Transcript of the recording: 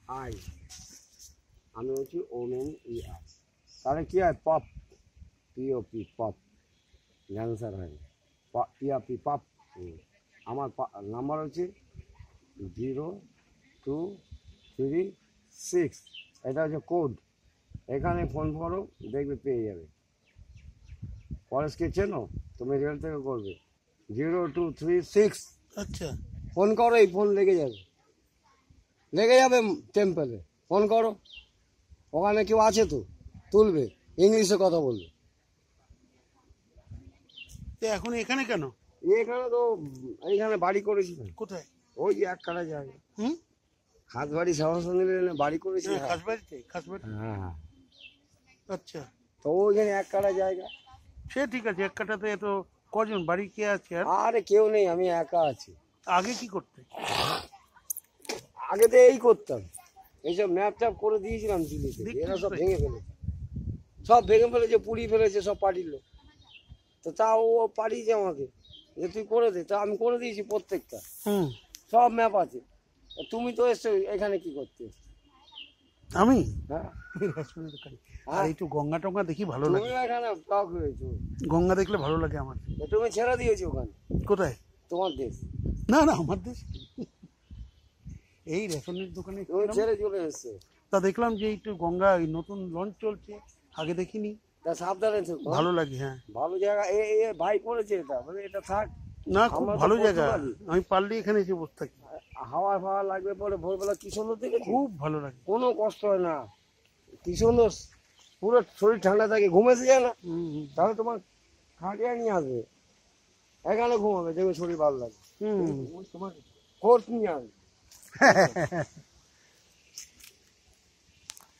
I, আমি হচ্ছি women ER। তাহলে কি হয়? পপ, POP, পপ, ক্যান্সার হয় PRP, পপ। আমার নাম্বার হচ্ছে 0236, এটা হচ্ছে কোড। এখানে ফোন করো, দেখবে পেয়ে যাবে। পরেশকে চেনো? তুমি রেল থেকে করবে 0236। আচ্ছা, ফোন করো, এই ফোন লেগে যাবে, লেগে যাবে টেম্পেলে। ফোন করো, ওখানে কেউ আছে তো, তুলবে, ইংলিশে কথা বলবে। তো এখন এখানে কেন? এখানে তো এইখানে বাড়ি করেছি। কোথায়? ওই এক কাটা জায়গা, হুম, খাসবাড়ি সেবাশ্রমে বাড়ি করেছি। হ্যাঁ খাসবাড়িতে? খাসবাড়ি, হ্যাঁ। আচ্ছা। তো ওইখানে এক কাটা জায়গা। সে ঠিক আছে, এক কাঠাতে তো কজন বাড়ি কে আছে? আর আরে কেউ নেই, আমি একা আছি। আগে কি করতে? আগে তো এই করতাম, এইসব ম্যাপ ট্যাপ করে দিয়েছিলাম দিল্লিতে। এরা সব ভেঙে ফেলেছে, সব ভেঙে ফেলেছে, পুড়িয়ে ফেলেছে সব পার্টির লোক। তো তাও ও পাঠিয়েছে আমাকে যে তুই করে দে, তা আমি করে দিয়েছি প্রত্যেকটা। সব ম্যাপ আছে। তুমি তো এসছো এখানে কি করতে? আমি হ্যাঁ, আর একটু গঙ্গা টঙ্গা দেখি, ভালো লাগে। তুমি এখানে ব্লক হয়েছো, গঙ্গা দেখলে ভালো লাগে আমার। তুমি ছেড়ে দিয়েছো ওখানে। কোথায়? তোমার দেশ। না না, আমার দেশ। এই রেশনের দোকানে তুমি ছেড়ে চলে এসছো। তা দেখলাম যে একটু গঙ্গা নতুন লঞ্চ চলছে, আগে দেখিনি। তা সাবধানে থেকো। ভালো লাগে, হ্যাঁ। ভালো জায়গা, এ এ ভাই করেছে এটা, মানে এটা থাক। না, খুব আমরা তো ভালো জায়গা, পর্তুগালি। আমি পারলে এখানে এসে বসে থাকি। হাওয়া ফাওয়া লাগবে পরে ভোরবেলা, কি সুন্দর দেখে, খুব ভালো লাগে। কোনো কষ্ট হয় না, কি সুন্দর, পুরো শরীর ঠান্ডা থাকে, ঘুমেছে যায় না। তাহলে তোমার খাটিয়ে নিয়ে আসবে, এখানে ঘুমাবে, দেখবে শরীর ভালো লাগে। তোমার কোর্স নিয়ে আসবে।